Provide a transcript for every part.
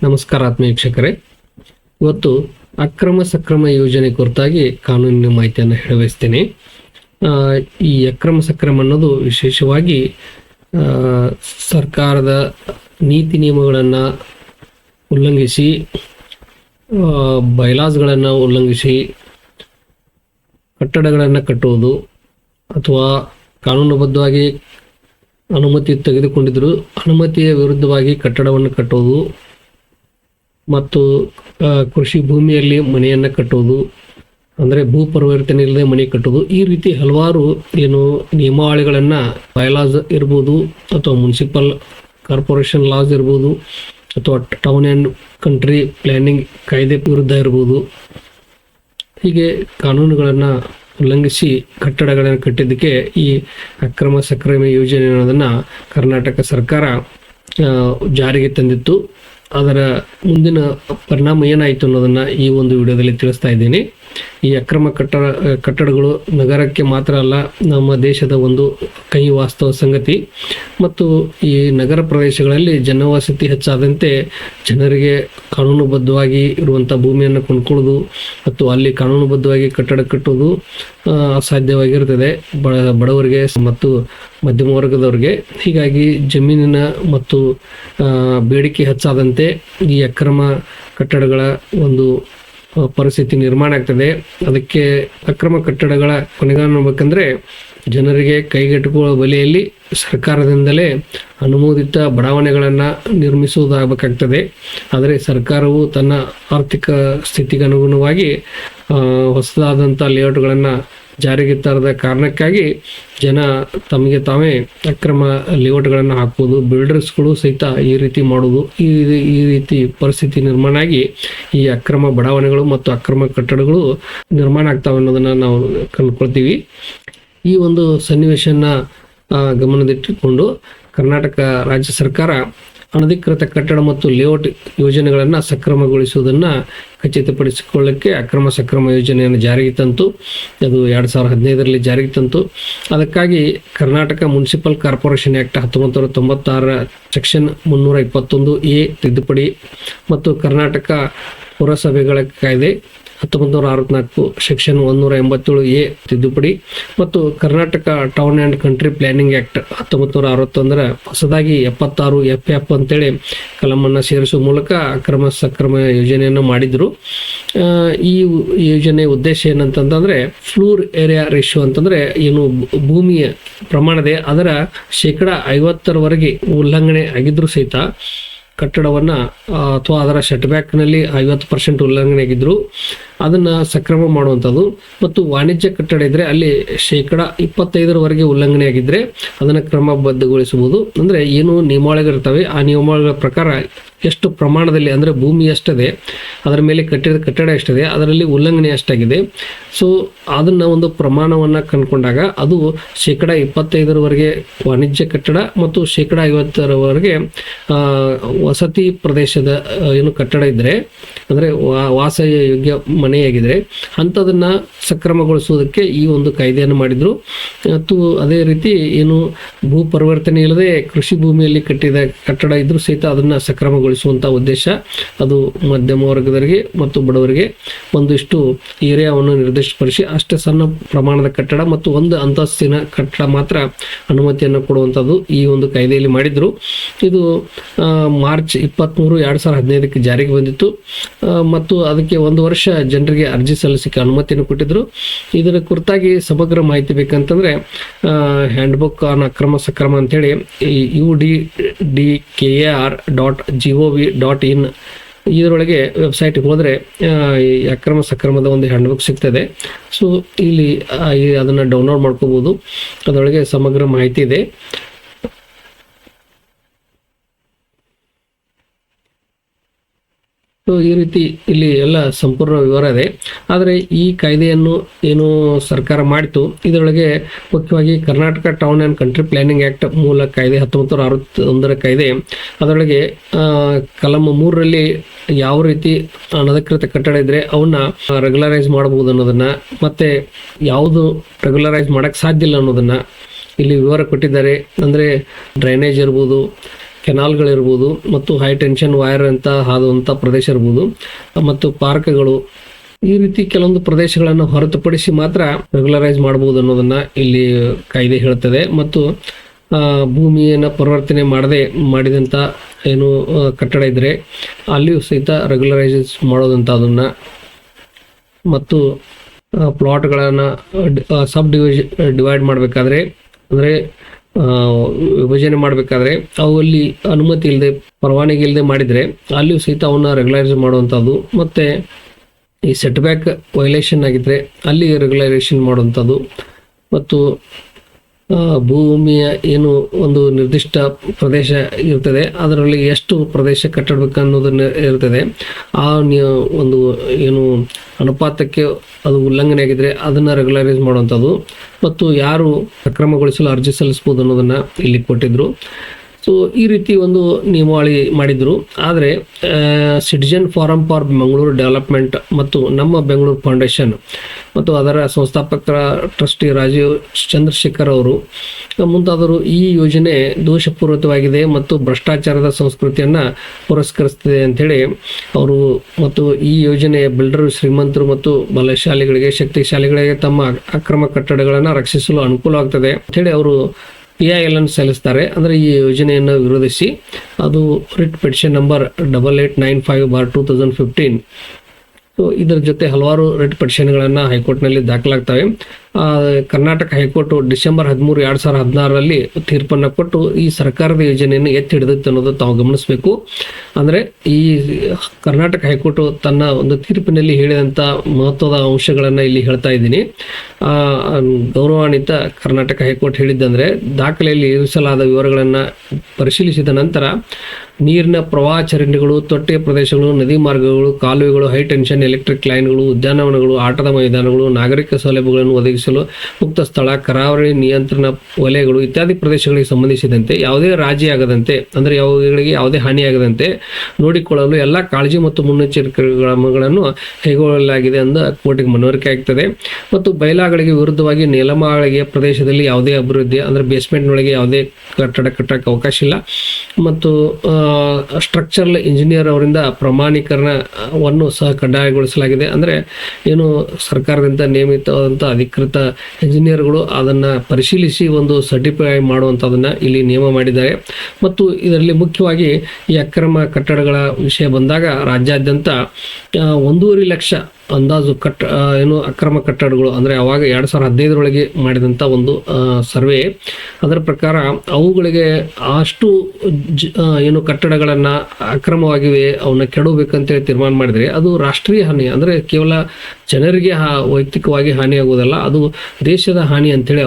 ನಮಸ್ಕಾರ ಆತ್ಮೀಯ ವೀಕ್ಷಕರೇ. ಇವತ್ತು ಅಕ್ರಮ ಸಕ್ರಮ ಯೋಜನೆ ಕುರಿತಾಗಿ ಕಾನೂನಿನ ಮಾಹಿತಿಯನ್ನು ಹೇಳಬಯಸ್ತೇನೆ. ಈ ಅಕ್ರಮ ಸಕ್ರಮ ಅನ್ನೋದು ವಿಶೇಷವಾಗಿ ಸರ್ಕಾರದ ನೀತಿ ನಿಯಮಗಳನ್ನು ಉಲ್ಲಂಘಿಸಿ, ಬೈಲಾಸ್ಗಳನ್ನು ಉಲ್ಲಂಘಿಸಿ ಕಟ್ಟಡಗಳನ್ನು ಕಟ್ಟುವುದು ಅಥವಾ ಕಾನೂನುಬದ್ಧವಾಗಿ ಅನುಮತಿ ತೆಗೆದುಕೊಂಡಿದ್ದರೂ ಅನುಮತಿಯ ವಿರುದ್ಧವಾಗಿ ಕಟ್ಟಡವನ್ನು ಕಟ್ಟುವುದು ಮತ್ತು ಕೃಷಿ ಭೂಮಿಯಲ್ಲಿ ಮನೆಯನ್ನು ಕಟ್ಟುವುದು, ಅಂದರೆ ಭೂ ಪರಿವರ್ತನೆ ಇಲ್ಲದೆ ಮನೆ ಕಟ್ಟುವುದು, ಈ ರೀತಿ ಹಲವಾರು ನಿಯಮಾವಳಿಗಳನ್ನು ಬೈಲಾಸ್ ಇರ್ಬೋದು ಅಥವಾ ಮುನ್ಸಿಪಲ್ ಕಾರ್ಪೊರೇಷನ್ ಲಾಸ್ ಇರ್ಬೋದು ಅಥವಾ ಟೌನ್ ಆ್ಯಂಡ್ ಕಂಟ್ರಿ ಪ್ಲ್ಯಾನಿಂಗ್ ಕಾಯ್ದೆ ವಿರುದ್ಧ ಇರ್ಬೋದು, ಹೀಗೆ ಕಾನೂನುಗಳನ್ನು ಉಲ್ಲಂಘಿಸಿ ಕಟ್ಟಡಗಳನ್ನು ಕಟ್ಟಿದ್ದಕ್ಕೆ ಈ ಅಕ್ರಮ ಸಕ್ರಮ ಯೋಜನೆ ಅನ್ನೋದನ್ನು ಕರ್ನಾಟಕ ಸರ್ಕಾರ ಜಾರಿಗೆ ತಂದಿತ್ತು. ಅದರ ಮುಂದಿನ ಪರಿಣಾಮ ಏನಾಯಿತು ಅನ್ನೋದನ್ನು ಈ ಒಂದು ವಿಡಿಯೋದಲ್ಲಿ ತಿಳಿಸ್ತಾ ಇದ್ದೀನಿ. ಈ ಅಕ್ರಮ ಕಟ್ಟಡಗಳು ನಗರಕ್ಕೆ ಮಾತ್ರ ಅಲ್ಲ, ನಮ್ಮ ದೇಶದ ಒಂದು ಕೈ ವಾಸ್ತವ ಸಂಗತಿ. ಮತ್ತು ಈ ನಗರ ಪ್ರದೇಶಗಳಲ್ಲಿ ಜನವಸತಿ ಹೆಚ್ಚಾದಂತೆ ಜನರಿಗೆ ಕಾನೂನುಬದ್ಧವಾಗಿ ಇರುವಂಥ ಭೂಮಿಯನ್ನು ಕೊಂಡ್ಕೊಳ್ಳೋದು ಮತ್ತು ಅಲ್ಲಿ ಕಾನೂನುಬದ್ಧವಾಗಿ ಕಟ್ಟಡ ಕಟ್ಟುವುದು ಅಸಾಧ್ಯವಾಗಿರ್ತದೆ ಬಡವರಿಗೆ ಮತ್ತು ಮಧ್ಯಮ ವರ್ಗದವರಿಗೆ. ಹೀಗಾಗಿ ಜಮೀನಿನ ಮತ್ತು ಬೇಡಿಕೆ ಹೆಚ್ಚಾದಂತೆ ಈ ಅಕ್ರಮ ಕಟ್ಟಡಗಳ ಒಂದು ಪರಿಸ್ಥಿತಿ ನಿರ್ಮಾಣ ಆಗ್ತದೆ. ಅದಕ್ಕೆ ಅಕ್ರಮ ಕಟ್ಟಡಗಳ ಕೊನೆಗಾಣಬೇಕಂದ್ರೆ ಜನರಿಗೆ ಕೈಗೆಟುಕುವ ಬೆಲೆಯಲ್ಲಿ ಸರ್ಕಾರದಿಂದಲೇ ಅನುಮೋದಿತ ಬಡಾವಣೆಗಳನ್ನು ನಿರ್ಮಿಸುವುದಾಗಬೇಕಾಗ್ತದೆ. ಆದರೆ ಸರ್ಕಾರವು ತನ್ನ ಆರ್ಥಿಕ ಸ್ಥಿತಿಗೆ ಅನುಗುಣವಾಗಿ ಹೊಸದಾದಂಥ ಲೇಔಟ್ಗಳನ್ನು ಜಾರಿಗೆ ತರದ ಕಾರಣಕ್ಕಾಗಿ ಜನ ತಮಗೆ ತಾವೇ ಅಕ್ರಮ ಲೇಔಟ್ಗಳನ್ನು ಹಾಕುವುದು, ಬಿಲ್ಡರ್ಸ್ಗಳು ಸಹಿತ ಈ ರೀತಿ ಮಾಡುವುದು, ಈ ರೀತಿ ಪರಿಸ್ಥಿತಿ ನಿರ್ಮಾಣ ಆಗಿ ಈ ಅಕ್ರಮ ಬಡಾವಣೆಗಳು ಮತ್ತು ಅಕ್ರಮ ಕಟ್ಟಡಗಳು ನಿರ್ಮಾಣ ಆಗ್ತಾವೆ ಅನ್ನೋದನ್ನು ನಾವು ಕಂಡುಕೊಳ್ತೀವಿ. ಈ ಒಂದು ಸನ್ನಿವೇಶನ ಗಮನದಲ್ಲಿಟ್ಟುಕೊಂಡು ಕರ್ನಾಟಕ ರಾಜ್ಯ ಸರ್ಕಾರ ಅನಧಿಕೃತ ಕಟ್ಟಡ ಮತ್ತು ಲೇಔಟ್ ಯೋಜನೆಗಳನ್ನು ಸಕ್ರಮಗೊಳಿಸುವುದನ್ನು ಖಚಿತಪಡಿಸಿಕೊಳ್ಳಕ್ಕೆ ಅಕ್ರಮ ಸಕ್ರಮ ಯೋಜನೆಯನ್ನು ಜಾರಿಗೆ ತಂತು. ಅದು 2015ರಲ್ಲಿ ಜಾರಿಗೆ ತಂತು. ಅದಕ್ಕಾಗಿ Karnataka municipal corporation act 1996 section 321A ತಿದ್ದುಪಡಿ ಮತ್ತು ಕರ್ನಾಟಕ ಪುರಸಭೆಗಳ ಕಾಯ್ದೆ 1964 ಸೆಕ್ಷನ್ 187A ತಿದ್ದುಪಡಿ ಮತ್ತು Karnataka town and country planning act 1961 ಹೊಸದಾಗಿ 76 FF ಅಂತೇಳಿ ಕಲಮನ್ನು ಸೇರಿಸುವ ಮೂಲಕ ಅಕ್ರಮ ಸಕ್ರಮ ಯೋಜನೆಯನ್ನು ಮಾಡಿದರು. ಈ ಯೋಜನೆ ಉದ್ದೇಶ ಏನಂತಂದರೆ ಫ್ಲೂರ್ ಏರಿಯಾ ರೇಷಿಯೋ ಅಂತಂದರೆ ಏನು ಭೂಮಿಯ ಪ್ರಮಾಣದೆ ಅದರ 50% ಉಲ್ಲಂಘನೆ ಆಗಿದ್ರೂ ಸಹಿತ ಕಟ್ಟಡವನ್ನು ಅಥವಾ ಅದರ ಸೆಟ್ಬ್ಯಾಕ್ನಲ್ಲಿ 50% ಉಲ್ಲಂಘನೆ ಆಗಿದ್ರು ಅದನ್ನು ಸಕ್ರಮ ಮಾಡುವಂಥದ್ದು. ಮತ್ತು ವಾಣಿಜ್ಯ ಕಟ್ಟಡ ಇದ್ದರೆ ಅಲ್ಲಿ 25% ಉಲ್ಲಂಘನೆ ಆಗಿದ್ದರೆ ಅದನ್ನು ಕ್ರಮಬದ್ಧಗೊಳಿಸಬಹುದು. ಅಂದರೆ ಏನು ನಿಯಮಾವಳಿಗಳಿರ್ತವೆ ಆ ನಿಯಮಾವಳಿಗಳ ಪ್ರಕಾರ ಎಷ್ಟು ಪ್ರಮಾಣದಲ್ಲಿ, ಅಂದರೆ ಭೂಮಿ ಎಷ್ಟಿದೆ, ಅದರ ಮೇಲೆ ಕಟ್ಟಿದ ಕಟ್ಟಡ ಎಷ್ಟಿದೆ, ಅದರಲ್ಲಿ ಉಲ್ಲಂಘನೆ ಎಷ್ಟಾಗಿದೆ, ಸೊ ಅದನ್ನು ಒಂದು ಪ್ರಮಾಣವನ್ನು ಕಂಡುಕೊಂಡಾಗ ಅದು 25% ವಾಣಿಜ್ಯ ಕಟ್ಟಡ ಮತ್ತು 50% ವಸತಿ ಪ್ರದೇಶದ ಏನು ಕಟ್ಟಡ ಇದ್ದರೆ, ಅಂದರೆ ವಾಸ ಯೋಗ್ಯ ಮನೆಯಾಗಿದ್ದರೆ ಅಂಥದನ್ನು ಸಕ್ರಮಗೊಳಿಸುವುದಕ್ಕೆ ಈ ಒಂದು ಕಾಯ್ದೆಯನ್ನು ಮಾಡಿದರು. ಮತ್ತು ಅದೇ ರೀತಿ ಏನು ಭೂ ಪರಿವರ್ತನೆ ಇಲ್ಲದೆ ಕೃಷಿ ಭೂಮಿಯಲ್ಲಿ ಕಟ್ಟಿದ ಕಟ್ಟಡ ಇದ್ರೂ ಸಹಿತ ಅದನ್ನು ಸಕ್ರಮಗೊಳಿಸುವಂಥ ಉದ್ದೇಶ. ಅದು ಮಧ್ಯಮ ವರ್ಗದವರಿಗೆ ಮತ್ತು ಬಡವರಿಗೆ ಒಂದಿಷ್ಟು ಏರಿಯಾವನ್ನು ನಿರ್ದಿಷ್ಟಪಡಿಸಿ ಅಷ್ಟೇ ಸಣ್ಣ ಪ್ರಮಾಣದ ಕಟ್ಟಡ ಮತ್ತು ಒಂದು ಅಂತಸ್ತಿನ ಕಟ್ಟಡ ಮಾತ್ರ ಅನುಮತಿಯನ್ನು ಕೊಡುವಂಥದ್ದು ಈ ಒಂದು ಕಾಯ್ದೆಯಲ್ಲಿ ಮಾಡಿದರು. ಇದು ಮಾರ್ಚ್ 23, 2015ಕ್ಕೆ ಜಾರಿಗೆ ಬಂದಿತ್ತು ಮತ್ತು ಅದಕ್ಕೆ 1 ವರ್ಷ ಜನರಿಗೆ ಅರ್ಜಿ ಸಲ್ಲಿಸಲಿಕ್ಕೆ ಅನುಮತಿಯನ್ನು ಕೊಟ್ಟಿದ್ದರು. ಇದರ ಕುರಿತಾಗಿ ಸಮಗ್ರ ಮಾಹಿತಿ ಬೇಕಂತಂದರೆ ಹ್ಯಾಂಡ್ಬುಕ್ ಆನ್ ಅಕ್ರಮ ಸಕ್ರಮ ಅಂತೇಳಿ UDDKAR.gov.in ಇದರೊಳಗೆ ವೆಬ್ಸೈಟ್ಗೆ ಹೋದರೆ ಅಕ್ರಮ ಸಕ್ರಮದ ಒಂದು ಹ್ಯಾಂಡ್ಬುಕ್ ಸಿಗ್ತದೆ. ಸೊ ಇಲ್ಲಿ ಅದನ್ನು ಡೌನ್ಲೋಡ್ ಮಾಡ್ಕೋಬೋದು. ಅದರೊಳಗೆ ಸಮಗ್ರ ಮಾಹಿತಿ ಇದೆ. ಸೊ ಈ ರೀತಿ ಇಲ್ಲಿ ಎಲ್ಲ ಸಂಪೂರ್ಣ ವಿವರ ಇದೆ. ಆದರೆ ಈ ಕಾಯ್ದೆಯನ್ನು ಏನು ಸರ್ಕಾರ ಮಾಡಿತು, ಇದರೊಳಗೆ ಮುಖ್ಯವಾಗಿ Karnataka town and country planning act ಮೂಲ ಕಾಯ್ದೆ 1961 ಕಾಯ್ದೆ, ಅದರೊಳಗೆ ಕಲಂ 3ರಲ್ಲಿ ಯಾವ ರೀತಿ ಅನಧಿಕೃತ ಕಟ್ಟಡ ಇದ್ದರೆ ಅವನ್ನ ರೆಗ್ಯುಲರೈಸ್ ಮಾಡಬಹುದು ಅನ್ನೋದನ್ನು, ಮತ್ತು ಯಾವುದು ರೆಗ್ಯುಲರೈಸ್ ಮಾಡೋಕ್ಕೆ ಸಾಧ್ಯ ಇಲ್ಲ ಅನ್ನೋದನ್ನು ಇಲ್ಲಿ ವಿವರ ಕೊಟ್ಟಿದ್ದಾರೆ. ಅಂದರೆ ಡ್ರೈನೇಜ್ ಇರ್ಬೋದು, ಕೆನಾಲ್ಗಳಿರ್ಬೋದು ಮತ್ತು ಹೈ ಟೆನ್ಷನ್ ವೈರ್ ಅಂತ ಹಾದುವಂಥ ಪ್ರದೇಶ ಇರ್ಬೋದು ಮತ್ತು ಪಾರ್ಕ್ಗಳು, ಈ ರೀತಿ ಕೆಲವೊಂದು ಪ್ರದೇಶಗಳನ್ನು ಹೊರತುಪಡಿಸಿ ಮಾತ್ರ ರೆಗ್ಯುಲರೈಸ್ ಮಾಡಬಹುದು ಅನ್ನೋದನ್ನ ಇಲ್ಲಿ ಕಾಯ್ದೆ ಹೇಳ್ತದೆ. ಮತ್ತು ಭೂಮಿಯನ್ನು ಪರಿವರ್ತನೆ ಮಾಡಿದಂಥ ಏನು ಕಟ್ಟಡ ಇದ್ರೆ ಅಲ್ಲಿಯೂ ಸಹಿತ ರೆಗ್ಯುಲರೈಸ್ ಮಾಡೋದಂತ ಅದನ್ನ, ಮತ್ತು ಪ್ಲಾಟ್ಗಳನ್ನು ಡಿವೈಡ್ ಮಾಡಬೇಕಾದ್ರೆ ಅಂದರೆ ವಿಭಜನೆ ಮಾಡಬೇಕಾದ್ರೆ ಅವಲ್ಲಿ ಅನುಮತಿ ಇಲ್ಲದೆ ಪರವಾನಗಿ ಇಲ್ಲದೆ ಮಾಡಿದರೆ ಅಲ್ಲಿಯೂ ಸಹಿತ ಅವನ್ನ ರೆಗ್ಯುಲರೈಸ್ ಮಾಡುವಂಥದ್ದು. ಮತ್ತು ಈ ಸೆಟ್ ಬ್ಯಾಕ್ ವೈಲೇಷನ್ ಆಗಿದ್ರೆ ಅಲ್ಲಿ ರೆಗ್ಯುಲರೈಸೇಷನ್ ಮಾಡುವಂಥದ್ದು. ಮತ್ತು ಭೂಮಿಯ ಏನು ಒಂದು ನಿರ್ದಿಷ್ಟ ಪ್ರದೇಶ ಇರ್ತದೆ ಅದರಲ್ಲಿ ಎಷ್ಟು ಪ್ರದೇಶ ಕಟ್ಟಬೇಕು ಅನ್ನೋದನ್ನ ಇರ್ತದೆ, ಆ ಒಂದು ಏನು ಅನುಪಾತಕ್ಕೆ ಅದು ಉಲ್ಲಂಘನೆ ಆಗಿದ್ರೆ ಅದನ್ನ ರೆಗ್ಯುಲರೈಸ್ ಮಾಡುವಂಥದ್ದು. ಮತ್ತು ಯಾರು ಅಕ್ರಮಗೊಳಿಸಲು ಅರ್ಜಿ ಸಲ್ಲಿಸಬಹುದು ಅನ್ನೋದನ್ನ ಇಲ್ಲಿ ಕೊಟ್ಟಿದ್ರು. ಸೊ ಈ ರೀತಿ ಒಂದು ನಿಯಮಾವಳಿ ಮಾಡಿದ್ರು. ಆದರೆ citizen forum for Mangaluru development ಮತ್ತು ನಮ್ಮ ಬೆಂಗಳೂರು ಫೌಂಡೇಶನ್ ಮತ್ತು ಅದರ ಸಂಸ್ಥಾಪಕರ ಟ್ರಸ್ಟಿ ರಾಜೀವ್ ಚಂದ್ರಶೇಖರ್ ಅವರು ಮುಂತಾದವರು ಈ ಯೋಜನೆ ದೋಷಪೂರಿತವಾಗಿದೆ ಮತ್ತು ಭ್ರಷ್ಟಾಚಾರದ ಸಂಸ್ಕೃತಿಯನ್ನು ಪುರಸ್ಕರಿಸುತ್ತದೆ ಅಂಥೇಳಿ ಅವರು, ಮತ್ತು ಈ ಯೋಜನೆ ಬಿಲ್ಡರ್ ಶ್ರೀಮಂತರು ಮತ್ತು ಬಲಶಾಲಿಗಳಿಗೆ ಶಕ್ತಿಶಾಲಿಗಳಿಗೆ ತಮ್ಮ ಅಕ್ರಮ ಕಟ್ಟಡಗಳನ್ನು ರಕ್ಷಿಸಲು ಅನುಕೂಲವಾಗ್ತದೆ ಅಂಥೇಳಿ ಅವರು PIL ಅನ್ನು ಸಲ್ಲಿಸ್ತಾರೆ. ಅಂದರೆ ಈ ಯೋಜನೆಯನ್ನು ವಿರೋಧಿಸಿ ಅದು ರಿಟ್ ಪಿಟಿಷನ್ ನಂಬರ್ 8895/2015. ಸೊ ಇದರ ಜೊತೆ ಹಲವಾರು ರಿಟ್ ಪಿಟಿಷನ್ಗಳನ್ನು ಹೈಕೋರ್ಟ್ನಲ್ಲಿ ದಾಖಲಾಗ್ತವೆ. ಕರ್ನಾಟಕ ಹೈಕೋರ್ಟ್ ಡಿಸೆಂಬರ್ 13, 2016ರಲ್ಲಿ ತೀರ್ಪನ್ನು ಕೊಟ್ಟು ಈ ಸರ್ಕಾರದ ಯೋಜನೆಯನ್ನು ಎತ್ತಿ ಹಿಡಿದಿತ್ತು ಅನ್ನೋದು ತಾವು ಗಮನಿಸಬೇಕು. ಅಂದರೆ ಈ ಕರ್ನಾಟಕ ಹೈಕೋರ್ಟ್ ತನ್ನ ಒಂದು ತೀರ್ಪಿನಲ್ಲಿ ಹೇಳಿದಂಥ ಮಹತ್ವದ ಅಂಶಗಳನ್ನು ಇಲ್ಲಿ ಹೇಳ್ತಾ ಇದ್ದೀನಿ. ಗೌರವಾನ್ವಿತ ಕರ್ನಾಟಕ ಹೈಕೋರ್ಟ್ ಹೇಳಿದ್ದಂದರೆ, ದಾಖಲೆಯಲ್ಲಿ ಇರಿಸಲಾದ ವಿವರಗಳನ್ನು ಪರಿಶೀಲಿಸಿದ ನಂತರ ನೀರಿನ ಪ್ರವಾಹ ಚರಂಡಿಗಳು, ತೊಟ್ಟೆ ಪ್ರದೇಶಗಳು, ನದಿ ಮಾರ್ಗಗಳು, ಕಾಲುವೆಗಳು, ಹೈ ಟೆನ್ಷನ್ ಎಲೆಕ್ಟ್ರಿಕ್ ಲೈನ್ಗಳು, ಉದ್ಯಾನವನಗಳು, ಆಟದ ಮೈದಾನಗಳು, ನಾಗರಿಕ ಸೌಲಭ್ಯಗಳನ್ನು ಒದಗಿಸಲು ಮುಕ್ತ ಸ್ಥಳ, ಕರಾವಳಿ ನಿಯಂತ್ರಣ ವಲಯಗಳು ಇತ್ಯಾದಿ ಪ್ರದೇಶಗಳಿಗೆ ಸಂಬಂಧಿಸಿದಂತೆ ಯಾವುದೇ ರಾಜಿ ಆಗದಂತೆ, ಅಂದರೆ ಅವುಗಳಿಗೆ ಯಾವುದೇ ಹಾನಿಯಾಗದಂತೆ ನೋಡಿಕೊಳ್ಳಲು ಎಲ್ಲ ಕಾಳಜಿ ಮತ್ತು ಮುನ್ನೆಚ್ಚರಿಕೆ ಕ್ರಮಗಳನ್ನು ಕೈಗೊಳ್ಳಲಾಗಿದೆ ಎಂದು ಕೋರ್ಟಿಗೆ ಮನವರಿಕೆ ಆಗ್ತದೆ. ಮತ್ತು ಬಯಲಾಗಳಿಗೆ ವಿರುದ್ಧವಾಗಿ ನೆಲಮಾಳಿಗೆ ಪ್ರದೇಶದಲ್ಲಿ ಯಾವುದೇ ಅಭಿವೃದ್ಧಿ, ಅಂದರೆ ಬೇಸ್ಮೆಂಟ್ನೊಳಗೆ ಯಾವುದೇ ಕಟ್ಟಡ ಕಟ್ಟಕ್ಕೆ ಅವಕಾಶ ಇಲ್ಲ. ಮತ್ತು ಸ್ಟ್ರಕ್ಚರಲ್ ಇಂಜಿನಿಯರ್ ಅವರಿಂದ ಪ್ರಮಾಣೀಕರಣವನ್ನು ಸಹ ಕಡ್ಡಾಯಗೊಳಿಸಲಾಗಿದೆ. ಅಂದರೆ ಏನು ಸರ್ಕಾರದಿಂದ ನೇಮಿತವಾದಂಥ ಅಧಿಕೃತ ಇಂಜಿನಿಯರ್ಗಳು ಅದನ್ನು ಪರಿಶೀಲಿಸಿ ಒಂದು ಸರ್ಟಿಫೈ ಮಾಡುವಂಥದ್ದನ್ನು ಇಲ್ಲಿ ನಿಯಮ ಮಾಡಿದ್ದಾರೆ. ಮತ್ತು ಇದರಲ್ಲಿ ಮುಖ್ಯವಾಗಿ ಈ ಅಕ್ರಮ ಕಟ್ಟಡಗಳ ವಿಷಯ ಬಂದಾಗ ರಾಜ್ಯಾದ್ಯಂತ 1.5 ಲಕ್ಷ ಅಂದಾಜು ಏನು ಅಕ್ರಮ ಕಟ್ಟಡಗಳು, ಅಂದರೆ ಅವಾಗ 2015ರೊಳಗೆ ಮಾಡಿದಂಥ ಒಂದು ಸರ್ವೆ, ಅದರ ಪ್ರಕಾರ ಅವುಗಳಿಗೆ ಅಷ್ಟು ಏನು ಕಟ್ಟಡಗಳನ್ನು ಅಕ್ರಮವಾಗಿವೆ ಅವನ್ನ ಕೆಡಬೇಕಂತೇಳಿ ತೀರ್ಮಾನ ಮಾಡಿದರೆ ಅದು ರಾಷ್ಟ್ರೀಯ ಹಾನಿ, ಅಂದರೆ ಕೇವಲ ಜನರಿಗೆ ವೈಯಕ್ತಿಕವಾಗಿ ಹಾನಿಯಾಗುವುದಲ್ಲ, ಅದು ದೇಶದ ಹಾನಿ ಅಂತೇಳಿ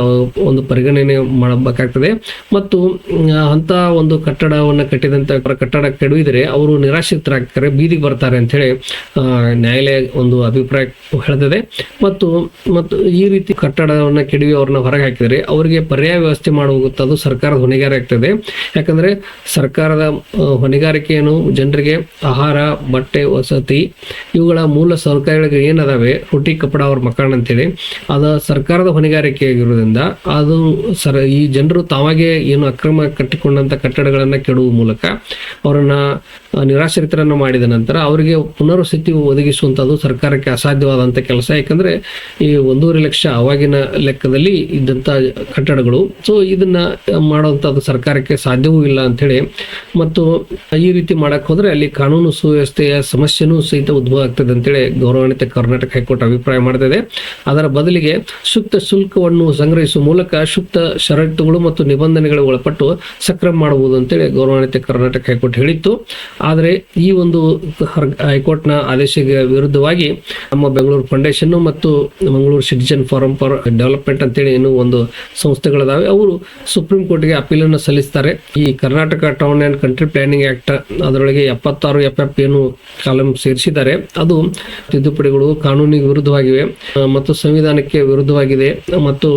ಒಂದು ಪರಿಗಣನೆ ಮಾಡಬೇಕಾಗ್ತದೆ. ಮತ್ತು ಅಂಥ ಒಂದು ಕಟ್ಟಡವನ್ನು ಕಟ್ಟಿದಂಥ ಕಟ್ಟಡ ಕೆಡವಿದರೆ ಅವರು ನಿರಾಶ್ರಿತರಾಗ್ತಾರೆ, ಬೀದಿಗೆ ಬರ್ತಾರೆ ಅಂಥೇಳಿ ನ್ಯಾಯಾಲಯ ಒಂದು ಅಭಿಪ್ರಾಯ ಹೇಳ್ತದೆ. ಮತ್ತು ಈ ರೀತಿ ಕಟ್ಟಡವನ್ನು ಕೆಡವಿ ಅವ್ರನ್ನ ಹೊರಗೆ ಹಾಕಿದರೆ ಅವರಿಗೆ ಪರ್ಯಾಯ ವ್ಯವಸ್ಥೆ ಮಾಡುವುದು ಸರ್ಕಾರದ ಹೊಣೆಗಾರಿಕೆ ಆಗ್ತದೆ. ಯಾಕಂದ್ರೆ ಸರ್ಕಾರದ ಹೊಣೆಗಾರಿಕೆಯನ್ನು ಜನರಿಗೆ ಆಹಾರ, ಬಟ್ಟೆ, ವಸತಿ ಇವುಗಳ ಮೂಲ ಸೌಕರ್ಯಗಳಿಗೆ ಏನದಾವೆ, ರೊಟ್ಟಿ ಕಪಡ ಅವ್ರ ಮಕ್ಕಳ ಅಂತೇಳಿ ಅದು ಸರ್ಕಾರದ ಹೊಣೆಗಾರಿಕೆ ಆಗಿರೋದ್ರಿಂದ ಅದು ಈ ಜನರು ತಾವಾಗೆ ಏನು ಅಕ್ರಮ ಕಟ್ಟಿಕೊಂಡಂತ ಕಟ್ಟಡಗಳನ್ನು ಕೆಡುವ ಮೂಲಕ ಅವರನ್ನ ನಿರಾಶ್ರಿತರನ್ನು ಮಾಡಿದ ನಂತರ ಅವರಿಗೆ ಪುನರ್ವಸತಿ ಒದಗಿಸುವಂಥದ್ದು ಸರ್ಕಾರಕ್ಕೆ ಅಸಾಧ್ಯವಾದಂಥ ಕೆಲಸ. ಯಾಕಂದರೆ ಈ 1.5 ಲಕ್ಷ ಅವಾಗಿನ ಲೆಕ್ಕದಲ್ಲಿ ಇದ್ದಂಥ ಕಟ್ಟಡಗಳು. ಸೊ ಇದನ್ನ ಮಾಡುವಂಥದ್ದು ಸರ್ಕಾರಕ್ಕೆ ಸಾಧ್ಯವೂ ಇಲ್ಲ ಅಂಥೇಳಿ, ಮತ್ತು ಈ ರೀತಿ ಮಾಡಕ್ಕೆ ಹೋದರೆ ಅಲ್ಲಿ ಕಾನೂನು ಸುವ್ಯವಸ್ಥೆಯ ಸಮಸ್ಯೆನೂ ಸಹಿತ ಉದ್ಭವ ಆಗ್ತದೆ ಅಂತೇಳಿ ಗೌರವಾನ್ವಿತ ಕರ್ನಾಟಕ ಹೈಕೋರ್ಟ್ ಅಭಿಪ್ರಾಯ ಮಾಡ್ತದೆ. ಅದರ ಬದಲಿಗೆ ಸೂಕ್ತ ಶುಲ್ಕವನ್ನು ಸಂಗ್ರಹಿಸುವ ಮೂಲಕ ಸೂಕ್ತ ಷರತ್ತುಗಳು ಮತ್ತು ನಿಬಂಧನೆಗಳಿಗೆ ಒಳಪಟ್ಟು ಸಕ್ರಮ ಮಾಡಬಹುದು ಅಂತೇಳಿ ಗೌರವಾನ್ವಿತ ಕರ್ನಾಟಕ ಹೈಕೋರ್ಟ್ ಹೇಳಿತ್ತು. ಆದರೆ ಈ ಒಂದು ಹೈಕೋರ್ಟ್ನ ಆದೇಶಕ್ಕೆ ವಿರುದ್ಧವಾಗಿ ನಮ್ಮ ಬೆಂಗಳೂರು ಫೌಂಡೇಶನ್ ಮತ್ತು Mangaluru citizen forum for development ಅಂತೇಳಿ ಏನು ಒಂದು ಸಂಸ್ಥೆಗಳಿದಾವೆ ಅವರು ಸುಪ್ರೀಂ ಕೋರ್ಟ್ಗೆ ಅಪೀಲನ್ನು ಸಲ್ಲಿಸ್ತಾರೆ. ಈ Karnataka town and country planning act ಅದರೊಳಗೆ 76 FF ಏನು ಕಾಲಂ ಸೇರಿಸಿದ್ದಾರೆ ಅದು ತಿದ್ದುಪಡಿಗಳು ಕಾನೂನಿಗೆ ವಿರುದ್ಧವಾಗಿವೆ ಮತ್ತು ಸಂವಿಧಾನಕ್ಕೆ ವಿರುದ್ಧವಾಗಿದೆ ಮತ್ತು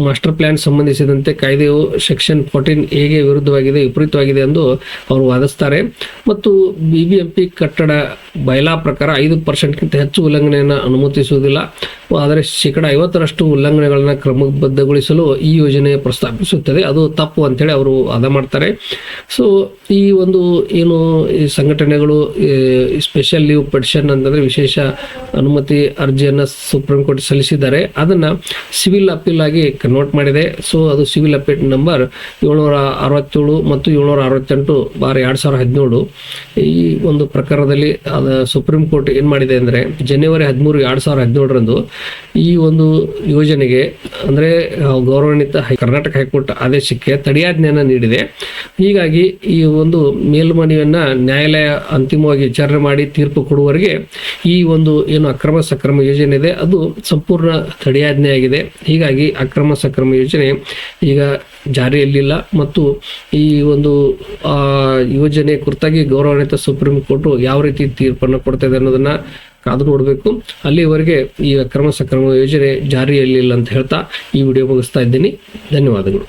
ಮಾಸ್ಟರ್ ಪ್ಲಾನ್ ಸಂಬಂಧಿಸಿದಂತೆ ಕಾಯ್ದೆಯು ಸೆಕ್ಷನ್ 14A ವಿರುದ್ಧವಾಗಿದೆ, ವಿಪರೀತವಾಗಿದೆ ಎಂದು ಅವರು ವಾದಿಸ್ತಾರೆ. ಮತ್ತು BBMP ಕಟ್ಟಡ ಬಯಲಾ ಪ್ರಕಾರ 5% ಹೆಚ್ಚು ಉಲ್ಲಂಘನೆಯನ್ನು ಅನುಮತಿಸುವುದಿಲ್ಲ. ಆದರೆ 50% ಉಲ್ಲಂಘನೆಗಳನ್ನ ಕ್ರಮಬದ್ಧಗೊಳಿಸಲು ಈ ಯೋಜನೆ ಪ್ರಸ್ತಾಪಿಸುತ್ತದೆ, ಅದು ತಪ್ಪು ಅಂತೇಳಿ ಅವರು ವಾದ ಮಾಡ್ತಾರೆ. ಸೊ ಈ ಒಂದು ಏನು ಈ ಸಂಘಟನೆಗಳು ಸ್ಪೆಷಲ್ ಲೀವ್ ಪೆಟಿಷನ್ ಅಂತಂದ್ರೆ ವಿಶೇಷ ಅನುಮತಿ ಅರ್ಜಿಯನ್ನು ಸುಪ್ರೀಂ ಕೋರ್ಟ್ ಸಲ್ಲಿಸಿದ್ದಾರೆ, ಅದನ್ನ ಸಿವಿಲ್ ಅಪೀಲ್ ಆಗಿ ಕನ್ವರ್ಟ್ ಮಾಡಿದೆ. ಸೊ ಅದು ಸಿವಿಲ್ ಅಪೀಲ್ ನಂಬರ್ 767 ಮತ್ತು 768/2017. ಈ ಒಂದು ಪ್ರಕರಣದಲ್ಲಿ ಸುಪ್ರೀಂ ಕೋರ್ಟ್ ಏನ್ ಮಾಡಿದೆ ಅಂದ್ರೆ ಜನವರಿ 13, 2017ರಂದು ಈ ಒಂದು ಯೋಜನೆಗೆ ಅಂದ್ರೆ ಗೌರವಾನ್ವಿತ ಕರ್ನಾಟಕ ಹೈಕೋರ್ಟ್ ಆದೇಶಕ್ಕೆ ತಡೆಯಾಜ್ಞೆಯನ್ನು ನೀಡಿದೆ. ಹೀಗಾಗಿ ಈ ಒಂದು ಮೇಲ್ಮನವಿಯನ್ನ ನ್ಯಾಯಾಲಯ ಅಂತಿಮವಾಗಿ ವಿಚಾರಣೆ ಮಾಡಿ ತೀರ್ಪು ಕೊಡುವವರೆಗೆ ಈ ಒಂದು ಏನು ಅಕ್ರಮ ಸಕ್ರಮ ಯೋಜನೆ ಇದೆ ಅದು ಸಂಪೂರ್ಣ ತಡೆಯಾಜ್ಞೆ ಆಗಿದೆ. ಹೀಗಾಗಿ ಅಕ್ರಮ ಸಕ್ರಮ ಯೋಜನೆ ಈಗ ಜಾರಿಯಲ್ಲಿಲ್ಲ ಮತ್ತು ಈ ಒಂದು ಯೋಜನೆ ಕುರಿತಾಗಿ ಗೌರವಾನ್ವಿತ ಸುಪ್ರೀಂ ಕೋರ್ಟ್ ಯಾವ ರೀತಿ ತೀರ್ಪನ್ನು ಕೊಡ್ತದೆ ಅನ್ನೋದನ್ನ ಕಾದು ನೋಡಬೇಕು. ಅಲ್ಲಿವರೆಗೆ ಈ ಅಕ್ರಮ ಸಕ್ರಮ ಯೋಜನೆ ಜಾರಿಯಲ್ಲಿಲ್ಲ ಅಂತ ಹೇಳ್ತಾ ಈ ವಿಡಿಯೋ ಮುಗಿಸ್ತಾ ಇದ್ದೀನಿ. ಧನ್ಯವಾದಗಳು.